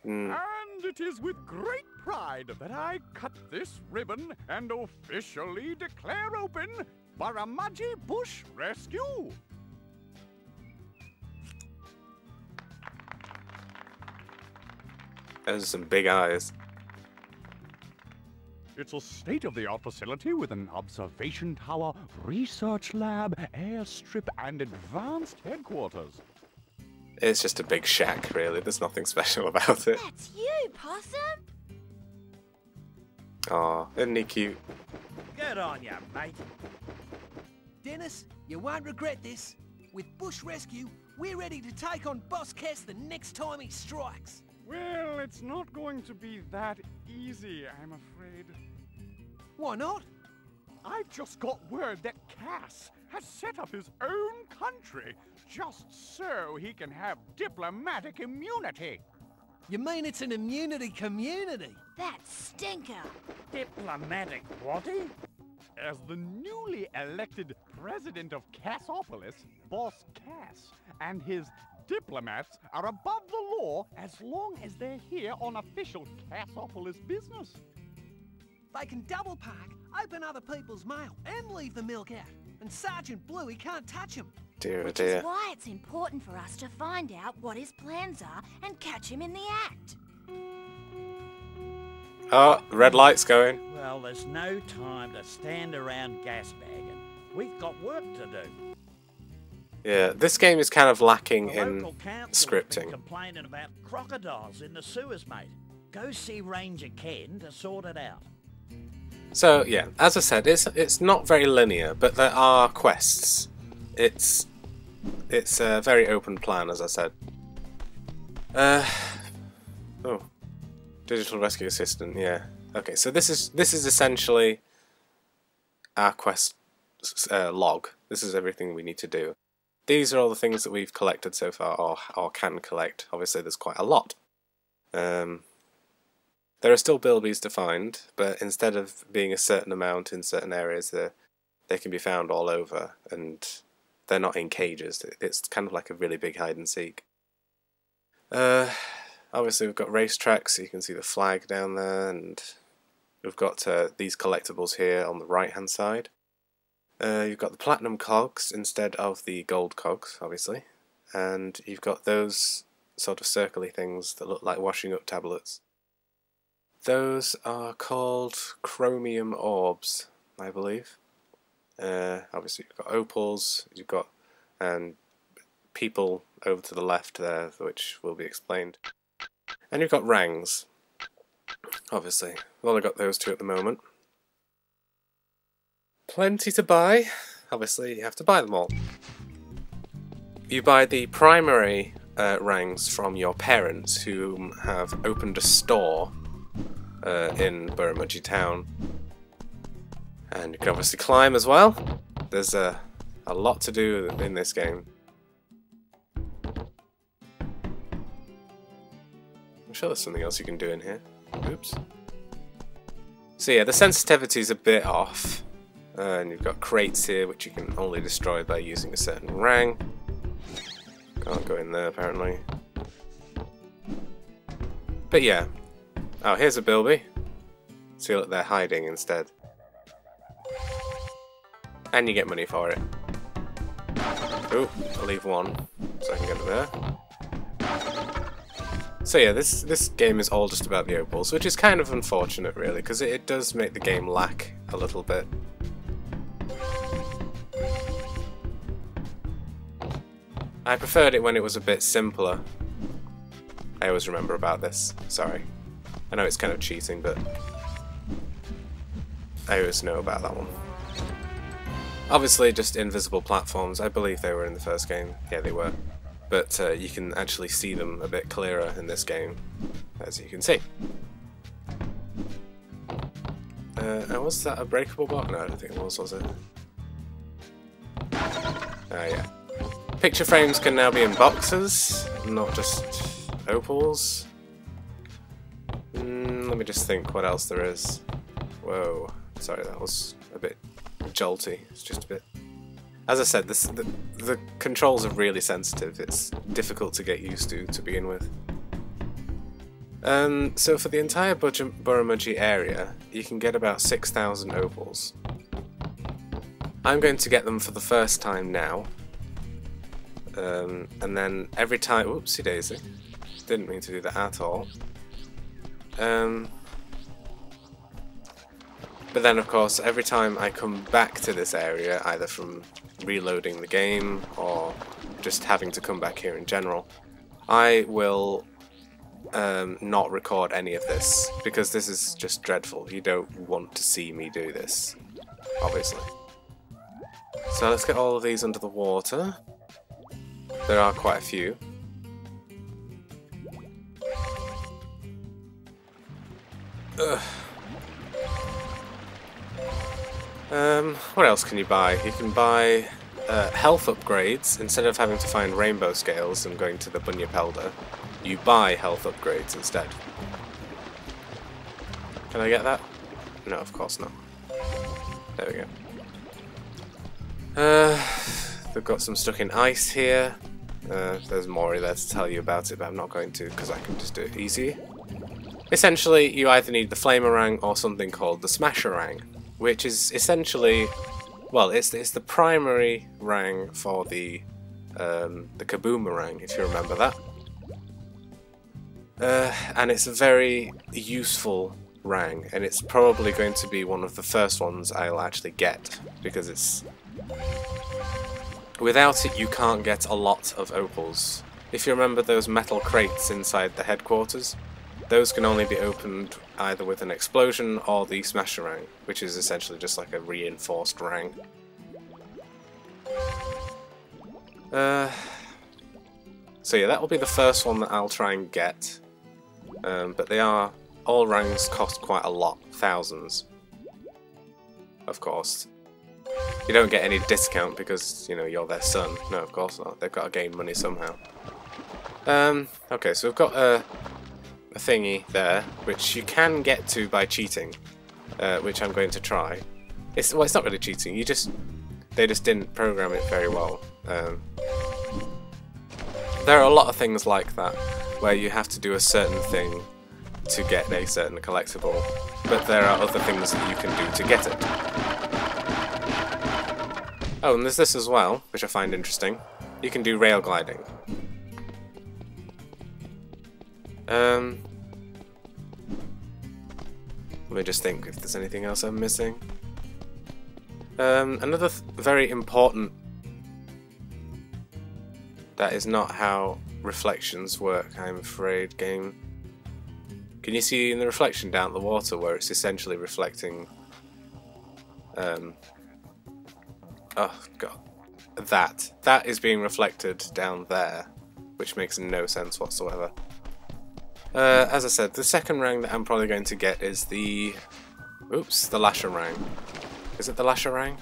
And it is with great pride that I cut this ribbon and officially declare open Baramaji Bush Rescue. Those are some big eyes. It's a state-of-the-art facility with an observation tower, research lab, airstrip, and advanced headquarters. It's just a big shack, really. There's nothing special about it. That's you, Possum. Aw, isn't he cute? Good on ya, mate. Dennis, you won't regret this. With Bush Rescue, we're ready to take on Boss Kess the next time he strikes. Well, it's not going to be that easy, I'm afraid. Why not? I've just got word that Cass has set up his own country just so he can have diplomatic immunity. You mean it's an immunity community? That stinker. Diplomatic whatty? As the newly elected president of Cassopolis, Boss Cass and his diplomats are above the law as long as they're here on official Cassopolis business. They can double park, open other people's mail, and leave the milk out. And Sergeant Bluey can't touch him. Dear, oh Which dear. is why it's important for us to find out what his plans are and catch him in the act. Oh, red light's going. Well, there's no time to stand around gasbagging. We've got work to do. Yeah, this game is kind of lacking The in local council have been scripting. complaining about crocodiles in the sewers, mate. Go see Ranger Ken to sort it out. So yeah, as I said, it's not very linear, but there are quests. It's a very open plan, as I said. Oh, digital rescue assistant. Yeah. Okay, so this is essentially our quest log. This is everything we need to do. These are all the things that we've collected so far, or can collect. Obviously, there's quite a lot. There are still bilbies to find, but instead of being a certain amount in certain areas, they can be found all over, and they're not in cages. It's kind of like a really big hide and seek. Obviously, we've got racetracks, so you can see the flag down there, and we've got these collectibles here on the right-hand side. You've got the platinum cogs instead of the gold cogs, obviously, and you've got those sort of circly things that look like washing up tablets. Those are called chromium orbs, I believe. Obviously you've got opals, you've got people over to the left there, which will be explained. And you've got rangs, obviously. We've only got those two at the moment. Plenty to buy. Obviously you have to buy them all. You buy the primary rangs from your parents who have opened a store in Baramaji town, and you can obviously climb as well. There's a lot to do in this game. I'm sure there's something else you can do in here. Oops. So yeah, the sensitivity's a bit off, and you've got crates here which you can only destroy by using a certain rang. Can't go in there apparently. But yeah. Oh, here's a bilby. See, look, they're hiding instead. And you get money for it. Oh, I'll leave one so I can get it there. So yeah, this game is all just about the opals, which is kind of unfortunate really, because it does make the game lack a little bit. I preferred it when it was a bit simpler. I always remember about this, sorry. I know it's kind of cheating, but I always know about that one. Obviously just invisible platforms, I believe they were in the first game, yeah they were. But you can actually see them a bit clearer in this game, as you can see. Was that a breakable block? No, I don't think it was it? Ah, yeah. Picture frames can now be in boxes, not just opals. Let me just think what else there is. Whoa, sorry, that was a bit jolty. It's just a bit... As I said, the controls are really sensitive. It's difficult to get used to begin with. So for the entire Burramudgee area, you can get about 6,000 opals. I'm going to get them for the first time now. And then every time... Whoopsie daisy. Didn't mean to do that at all. But then, of course, every time I come back to this area, either from reloading the game or just having to come back here in general, I will not record any of this, because this is just dreadful. You don't want to see me do this, obviously. So let's get all of these under the water. There are quite a few. Ugh. What else can you buy? You can buy health upgrades. Instead of having to find rainbow scales and going to the Bunyip Elder, you buy health upgrades instead. Can I get that? No, of course not. There we go. They've got some stuck in ice here. There's more there to tell you about it, but I'm not going to because I can just do it easy. Essentially, you either need the Flamerang or something called the Smasherang, which is essentially, well, it's the primary rang for the Kaboomerang, if you remember that. And it's a very useful rang, and it's probably going to be one of the first ones I'll actually get, because it's... Without it, you can't get a lot of opals. If you remember those metal crates inside the headquarters, those can only be opened either with an explosion or the Smasherang, which is essentially just like a reinforced rang. So yeah, that will be the first one that I'll try and get. But they are... all rangs cost quite a lot. Thousands. Of course. You don't get any discount because, you know, you're their son. No, of course not. They've got to gain money somehow. Okay, so we've got a thingy there, which you can get to by cheating, which I'm going to try. It's not really cheating. They just didn't program it very well. There are a lot of things like that, where you have to do a certain thing to get a certain collectible, but there are other things that you can do to get it. Oh, and there's this as well, which I find interesting. You can do rail gliding. Let me just think if there's anything else I'm missing. Another very important... That is not how reflections work, I'm afraid, game. Can you see in the reflection down the water where it's essentially reflecting... oh god. That is being reflected down there, which makes no sense whatsoever. As I said, the second rang that I'm probably going to get is the... Oops, the Lasherang. Is it the Lasherang?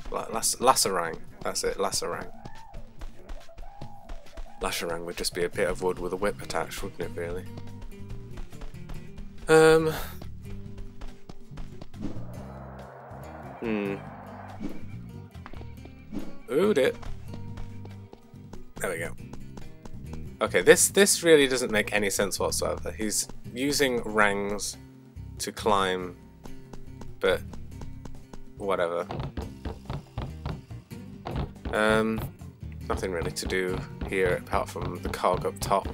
Lasserang. That's it, Lasserang. Lasherang would just be a bit of wood with a whip attached, wouldn't it, really? Ooh, dear. There we go. Okay, this really doesn't make any sense whatsoever. He's using rangs to climb, but whatever. Nothing really to do here apart from the cog up top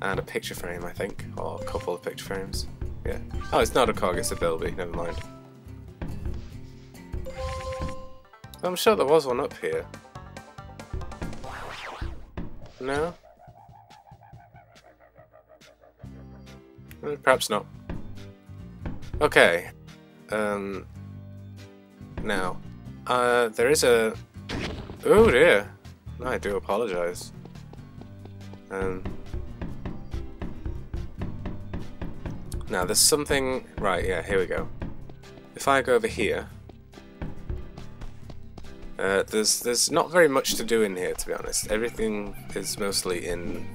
and a picture frame, I think, or a couple of picture frames. Yeah. Oh, it's not a cog, it's a bilby. Never mind. I'm sure there was one up here. No? Perhaps not. Okay. Now, there is a... Oh dear. I do apologise. Now, there's something... Right, yeah, here we go. If I go over here... there's not very much to do in here, to be honest. Everything is mostly in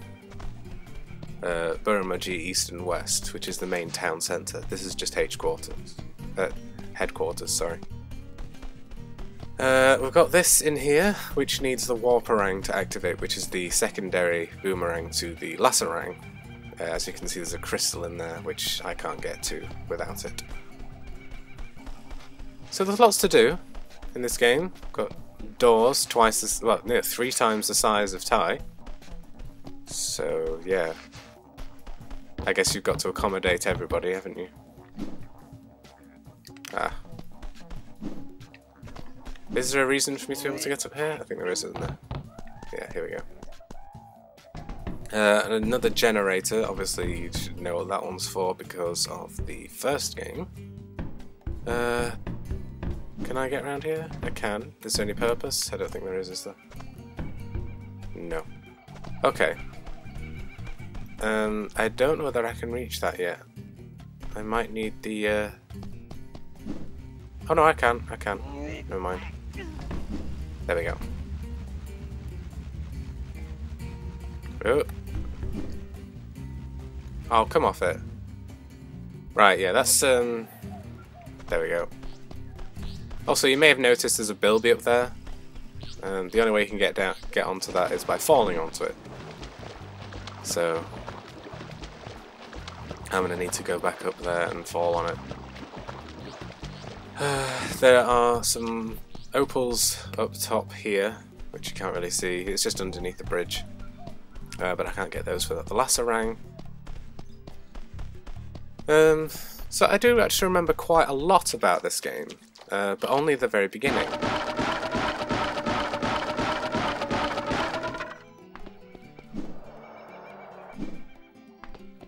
Burramudgee East and West, which is the main town centre. This is just headquarters, sorry. We've got this in here, which needs the Warparang to activate, which is the secondary boomerang to the Lasserang. As you can see, there's a crystal in there, which I can't get to without it. So there's lots to do in this game. Got doors twice as, well, no, 3 times the size of Ty. So yeah, I guess you've got to accommodate everybody, haven't you? Ah. Is there a reason for me to be able to get up here? I think there is, isn't there? Yeah, here we go. And another generator, obviously you should know what that one's for because of the first game. Can I get around here? I can. Is there any purpose? I don't think there is there? No. Okay. I don't know whether I can reach that yet. I might need the, Oh no, I can. Never mind. There we go. Oh. Oh, come off it. Right, yeah, that's, there we go. Also, you may have noticed there's a bilby up there. The only way you can get onto that is by falling onto it. So, I'm going to need to go back up there and fall on it. There are some opals up top here, which you can't really see. It's just underneath the bridge. But I can't get those without the lacerang. So I do actually remember quite a lot about this game, but only the very beginning.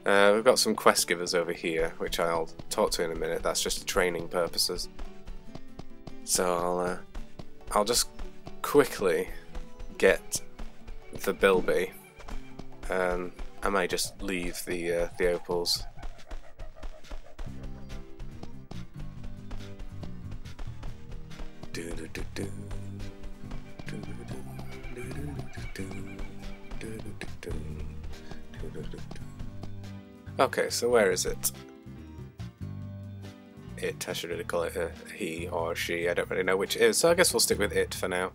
We've got some quest givers over here, which I'll talk to in a minute. That's just for training purposes. So I'll just quickly get the bilby. I might just leave the opals. Okay, so where is it? It, I should really call it a he or she, I don't really know which it is, so I guess we'll stick with it for now.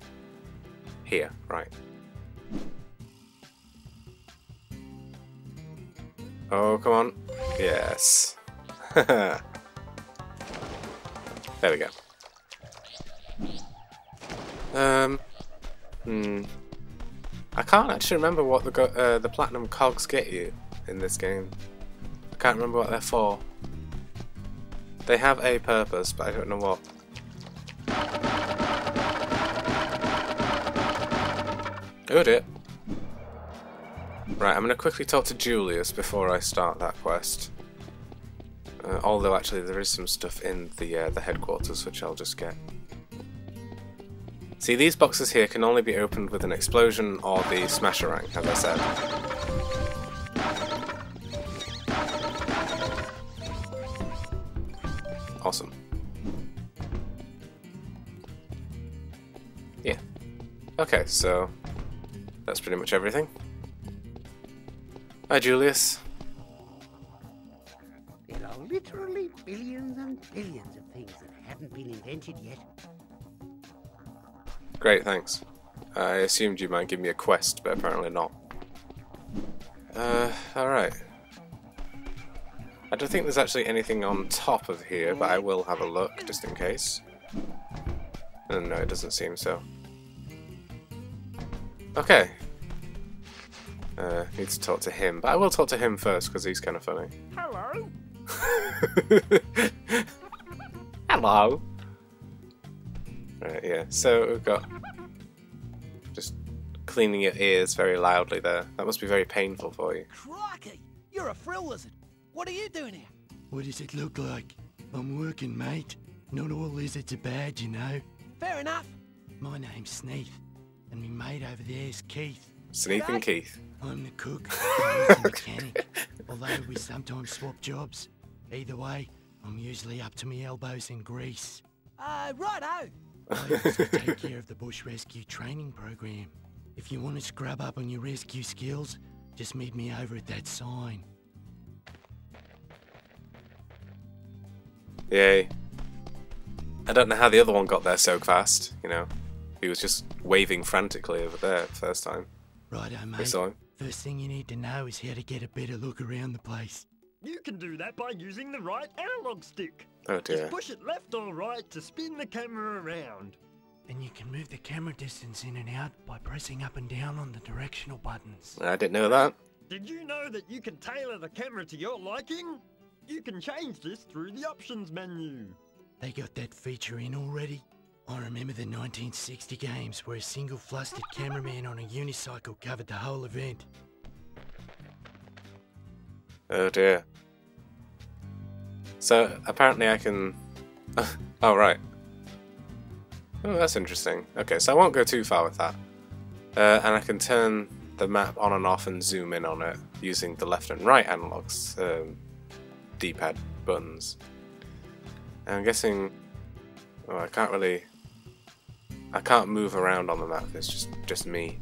Here, right. Oh, come on. Yes. There we go. I can't actually remember what the platinum cogs get you in this game. I can't remember what they're for. They have a purpose, but I don't know what. Oh dear. Right, I'm going to quickly talk to Julius before I start that quest. Although actually there is some stuff in the headquarters which I'll just get. See, these boxes here can only be opened with an explosion or the smasherang, as I said. Awesome. Yeah. Okay, so that's pretty much everything. Hi, Julius. There are literally billions and billions of things that haven't been invented yet. Great, thanks. I assumed you might give me a quest, but apparently not. Alright. I don't think there's actually anything on top of here, but I will have a look, just in case. No, it doesn't seem so. Okay. Need to talk to him, but I will talk to him first, because he's kind of funny. Hello? Hello! Right, yeah, so we've got just cleaning your ears very loudly there. That must be very painful for you. Crikey! You're a frill lizard. What are you doing here? What does it look like? I'm working, mate. Not all lizards are bad, you know. Fair enough. My name's Sneath, and me mate over there's Keith. Sneath and Keith. I'm the cook, and he's the mechanic, although we sometimes swap jobs. Either way, I'm usually up to me elbows in grease. Righto. I also take care of the bush rescue training program. If you want to scrub up on your rescue skills, just meet me over at that sign. Yay. I don't know how the other one got there so fast, you know. He was just waving frantically over there the first time. Righto, We mate. saw him. First thing you need to know is how to get a better look around the place. You can do that by using the right analog stick. Oh dear. Just push it left or right to spin the camera around. And you can move the camera distance in and out by pressing up and down on the directional buttons. I didn't know that. Did you know that you can tailor the camera to your liking? You can change this through the options menu. They got that feature in already? I remember the 1960 games where a single flustered cameraman on a unicycle covered the whole event. Oh dear. So, apparently I can... oh, right. Oh, that's interesting. Okay, so I won't go too far with that. And I can turn the map on and off and zoom in on it using the left and right analogs, D-pad buttons. And I'm guessing... oh, I can't move around on the map, it's just me.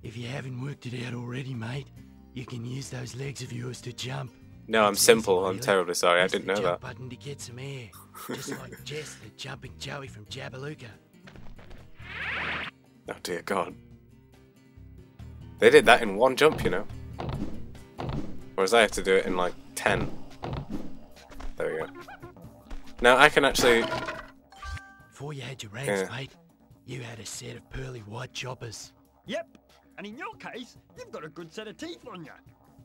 If you haven't worked it out already, mate, you can use those legs of yours to jump. No, I'm It's simple, easy, I'm really. terribly sorry, I Press didn't the know jump that. button to get some air, just like Jess the jumping Joey from Jabalooka. Oh dear God. They did that in one jump, you know. Whereas I have to do it in like 10. There we go. Now I can actually... Before you had your ranks, Yeah. mate, you had a set of pearly white choppers. Yep, and in your case, you've got a good set of teeth on you.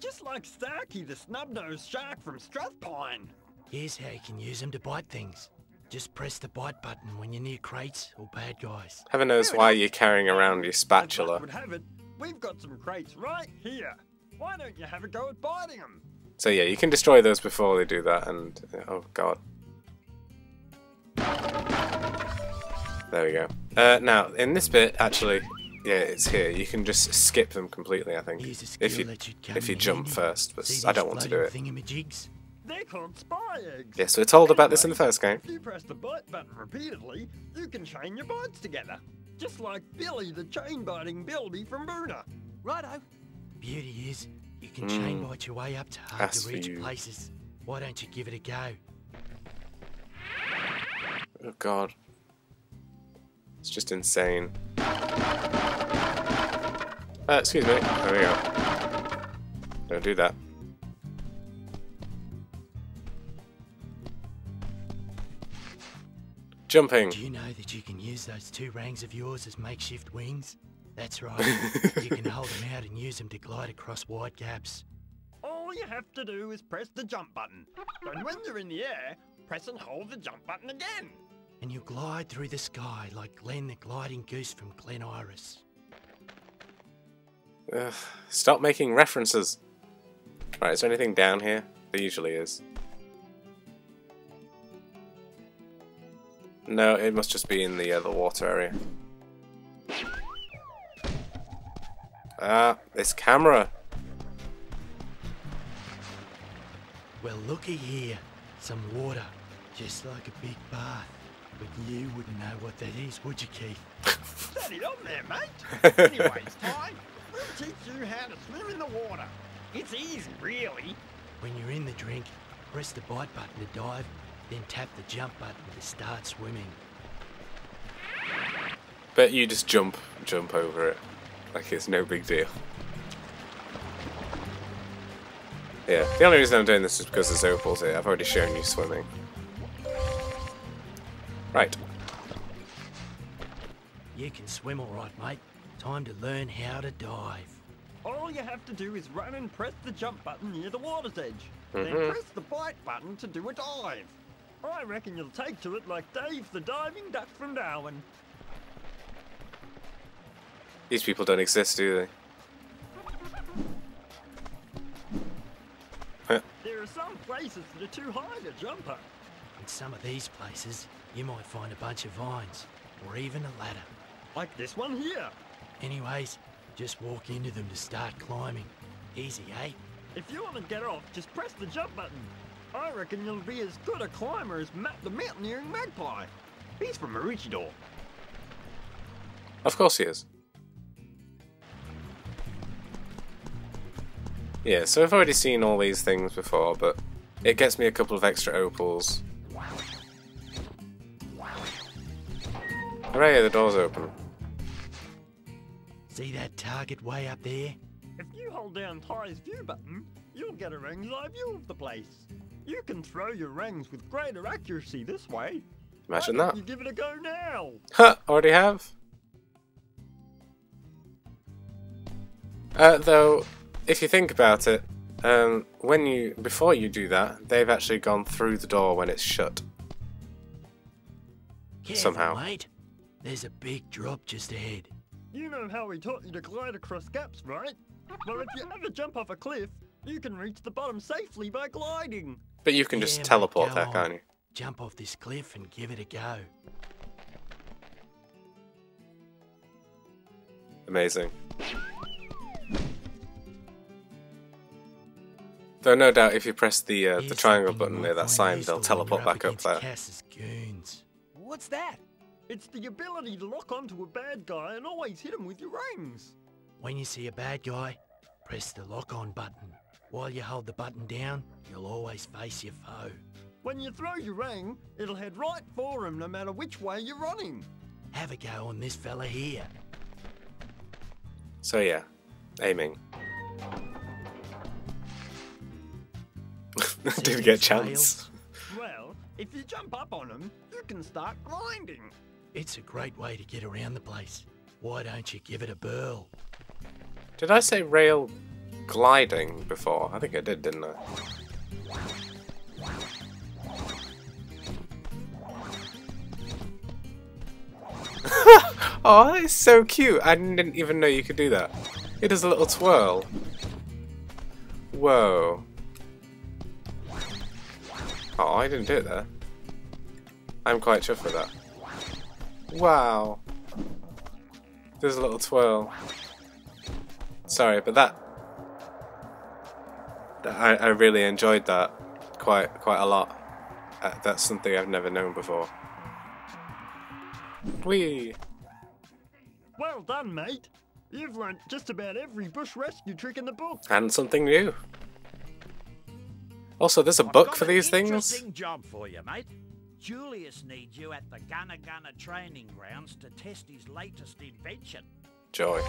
Just like Starkey the snub-nosed shark from Strathpine. Here's how you can use them to bite things. Just press the bite button when you're near crates or bad guys. Heaven knows why you're carrying around your As luck spatula. would have it, we've got some crates right here. Why don't you have a go at biting them? So yeah, you can destroy those before they do that, and oh god. There we go. Now, in this bit, actually, yeah, it's here. You can just skip them completely, I think, Here's a skill if you that should come in jump handy. first. But See I these don't want to do it. floating thingamajigs? They're called spy eggs. Yes, we're told about this in the first game. If you press the bite button repeatedly, you can chain your bites together. Just like Billy the chain-biting Bilby from Boona. Righto. Beauty is, you can chain bite your way up to hard As to for reach you. places. Why don't you give it a go? Oh god. It's just insane. Excuse me. There we go. Don't do that. Jumping. Do you know that you can use those two rangs of yours as makeshift wings? That's right. You can hold them out and use them to glide across wide gaps. All you have to do is press the jump button. And when you're in the air, press and hold the jump button again. And you glide through the sky like Glenn the gliding goose from Glen Iris. Ugh, stop making references. Right, is there anything down here? There usually is. No, it must just be in the water area. Ah, this camera. Well, looky here. Some water. Just like a big bath. But you wouldn't know what that is, would you, Keith? Set it on there, mate. Anyways, Ty, we'll teach you how to swim in the water. It's easy, really. When you're in the drink, press the bite button to dive, then tap the jump button to start swimming. But you just jump over it. Like it's no big deal. Yeah, the only reason I'm doing this is because there's opals here. I've already shown you swimming. Right. You can swim all right, mate. Time to learn how to dive. All you have to do is run and press the jump button near the water's edge. Then press the bite button to do a dive. I reckon you'll take to it like Dave the diving duck from Darwin. These people don't exist, do they? There are some places that are too high to jump up. In some of these places, you might find a bunch of vines, or even a ladder. Like this one here. Anyways, just walk into them to start climbing. Easy, eh? If you want to get off, just press the jump button. I reckon you'll be as good a climber as Matt the Mountaineering Magpie. He's from Maroochydore. Of course he is. Yeah, so I've already seen all these things before, but it gets me a couple of extra opals. Hooray, the door's open. See that target way up there? If you hold down Ty's view button, you'll get a ring's eye view of the place. You can throw your rings with greater accuracy this way. Imagine Why that. don't you give it a go now? Huh, already have. Though, if you think about it, before you do that, they've actually gone through the door when it's shut. Careful, Somehow. mate. There's a big drop just ahead. You know how we taught you to glide across gaps, right? Well, if you ever jump off a cliff, you can reach the bottom safely by gliding. But you can Yeah, just mate, teleport go there, on. can't you? Jump off this cliff and give it a go. Amazing. Though no doubt if you press the Here's triangle something button you near might that find sign, useful they'll when teleport you're back up against there. Cass's goons. What's that? It's the ability to lock onto a bad guy and always hit him with your rings. When you see a bad guy, press the lock-on button. While you hold the button down, you'll always face your foe. When you throw your ring, it'll head right for him no matter which way you're running. Have a go on this fella here. So yeah, aiming. Didn't get a chance. Well, if you jump up on him, you can start grinding. It's a great way to get around the place. Why don't you give it a burl? Did I say rail gliding before? I think I did, didn't I? Oh, that is so cute. I didn't even know you could do that. It does a little twirl. Whoa. Oh, I didn't do it there. I'm quite chuffed with that. Wow. There's a little twirl. Sorry, but I really enjoyed that quite a lot. That's something I've never known before. Whee! Well done, mate. You've learnt just about every bush rescue trick in the book. And something new. Also, there's a book for these things. Interesting job for you, mate. Julius needs you at the Gunner training grounds to test his latest invention. Joy.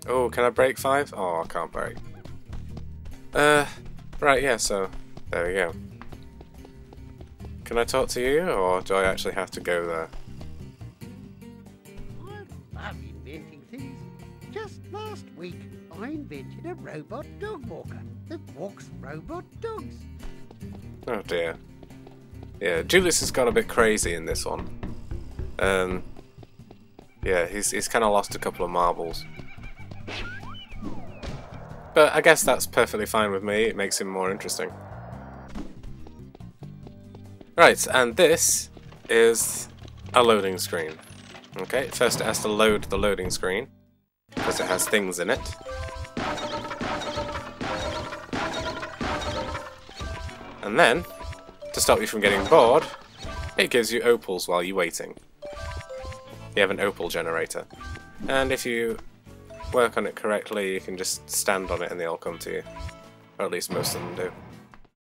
Oh, can I break 5? Oh, I can't break. Right, yeah, so there we go. Can I talk to you, or do I actually have to go there? I love inventing things. Just last week, I invented a robot dog walker that walks robot dogs. Oh dear. Yeah, Julius has gone a bit crazy in this one. Yeah, he's kind of lost a couple of marbles. But I guess that's perfectly fine with me, it makes him more interesting. Right, and this is a loading screen. Okay, first it has to load the loading screen, because it has things in it. And then, to stop you from getting bored, it gives you opals while you're waiting. You have an opal generator. And if you work on it correctly, you can just stand on it and they all come to you. Or at least most of them do.